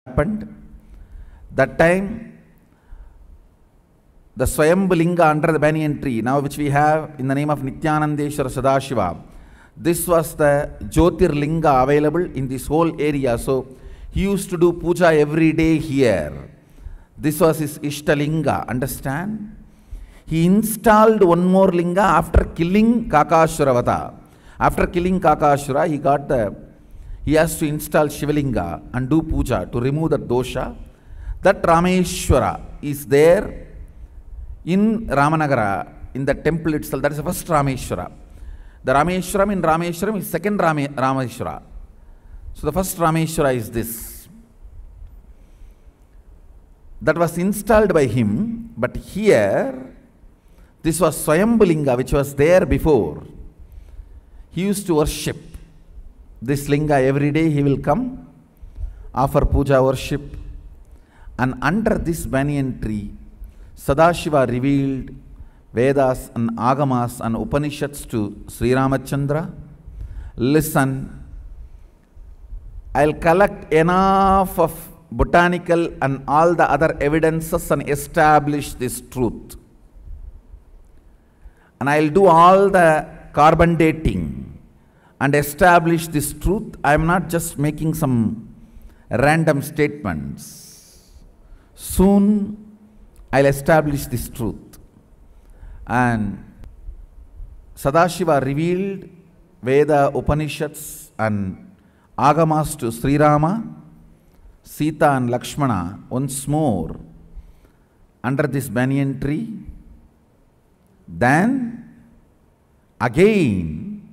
happened. That time, the Swayambhulinga under the banyan tree, now which we have in the name of Nityanandeshwara Sadashiva, this was the Jyotirlinga available in this whole area. So he used to do puja every day here. This was his Ishtalinga, understand? He installed one more linga after killing Kakashuravata. After killing Kakashura, he has to install Shivalinga and do puja to remove the dosha. That Rameshwara is there in Ramanagara, in the temple itself. That is the first Rameshwara. The Rameshwaram in Rameshwaram is second Rameshwara. So the first Rameshwara is this. That was installed by him, but here, this was Swayambhulinga, which was there before. He used to worship this linga every day. He will come, offer puja worship, and under this banyan tree, Sadashiva revealed Vedas and Agamas and Upanishads to Sri Ramachandra. Listen, I'll collect enough of botanical and all the other evidences and establish this truth. And I'll do all the carbon dating and establish this truth. I am not just making some random statements. Soon I'll establish this truth. And Sadashiva revealed Veda, Upanishads and Agamas to Sri Rama, Sita and Lakshmana once more under this banyan tree. Then again,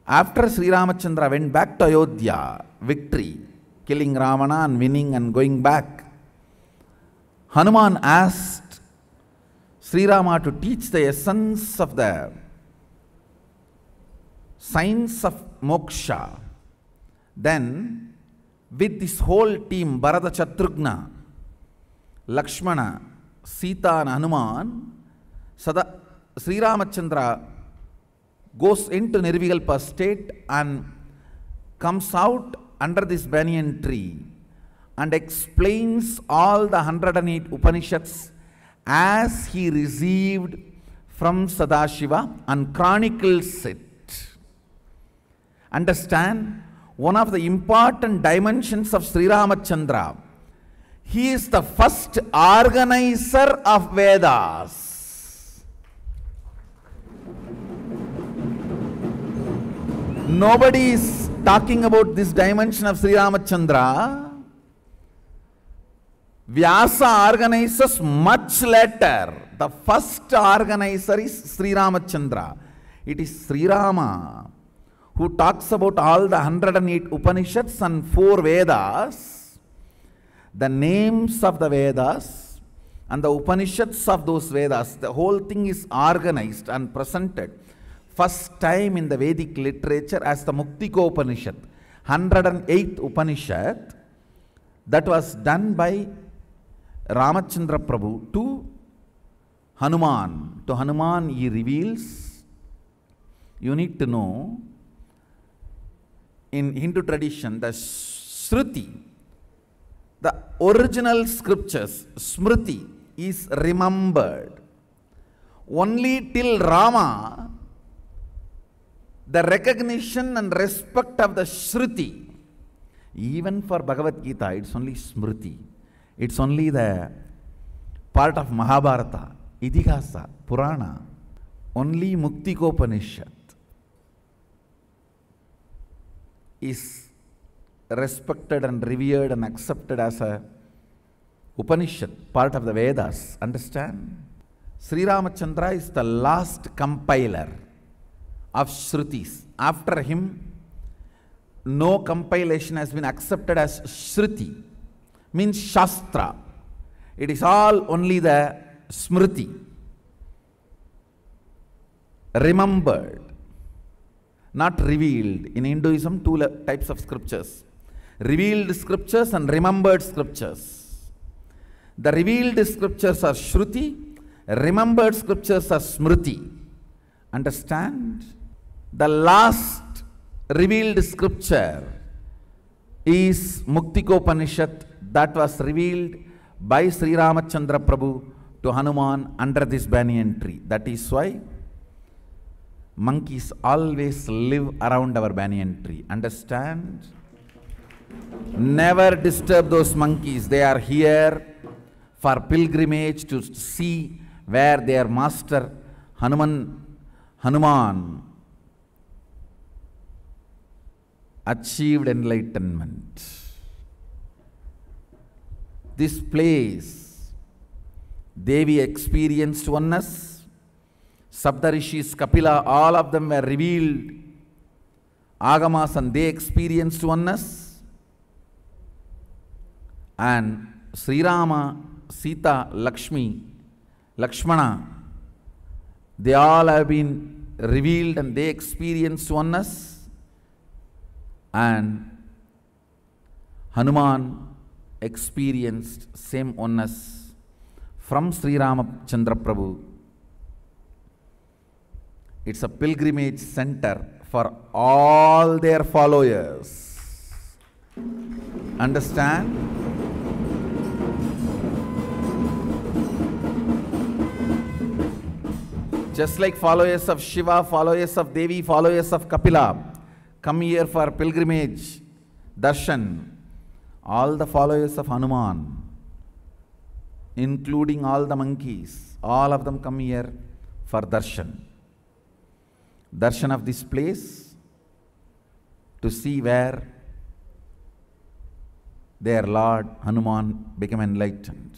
after Sri Ramachandra went back to Ayodhya, victory, killing Ravana and winning and going back, Hanuman asked Sri Rama to teach the essence of the science of moksha. Then, with this whole team, Bharata, Shatrughna, Lakshmana, Sita and Hanuman, Sri Ramachandra goes into Nirvikalpa state and comes out under this banyan tree and explains all the 108 Upanishads as he received from Sadashiva and chronicles it. Understand, one of the important dimensions of Sri Ramachandra, he is the first organizer of Vedas. Nobody is talking about this dimension of Sri Ramachandra. Vyasa organizes much later. The first organizer is Sri Ramachandra. It is Sri Rama who talks about all the 108 Upanishads and 4 Vedas, the names of the Vedas and the Upanishads of those Vedas. The whole thing is organized and presented first time in the Vedic literature as the Muktiko Upanishad, 108th Upanishad, that was done by Ramachandra Prabhu to Hanuman. To Hanuman he reveals, you need to know, in Hindu tradition, the Shruti, the original scriptures, Smriti, is remembered. Only till Rama, the recognition and respect of the Shruti, even for Bhagavad Gita, it's only Smriti. It's only the part of Mahabharata, Idihasa, Purana. Only Muktikopanishad is respected and revered and accepted as a Upanishad, part of the Vedas. Understand? Sri Ramachandra is the last compiler of Shrutis. After him, no compilation has been accepted as Shruti, means Shastra. It is all only the Smriti, remembered, not revealed. In Hinduism, 2 types of scriptures: revealed scriptures and remembered scriptures. The revealed scriptures are Shruti, remembered scriptures are Smriti. Understand? The last revealed scripture is Muktikopanishad that was revealed by Sri Ramachandra Prabhu to Hanuman under this banyan tree. That is why monkeys always live around our banyan tree. Understand? Never disturb those monkeys. They are here for pilgrimage to see where their master Hanuman achieved enlightenment. This place, Devi experienced oneness. Saptarishis, Kapila, all of them were revealed. Agamas, and they experienced oneness. And Sri Rama, Sita, Lakshmana, they all have been revealed and they experienced oneness. And Hanuman experienced same oneness from Sri Ramachandra Prabhu. It's a pilgrimage center for all their followers. Understand? Just like followers of Shiva, followers of Devi, followers of Kapila come here for pilgrimage, darshan. All the followers of Hanuman, including all the monkeys, all of them come here for darshan. Darshan of this place to see where their Lord Hanuman became enlightened.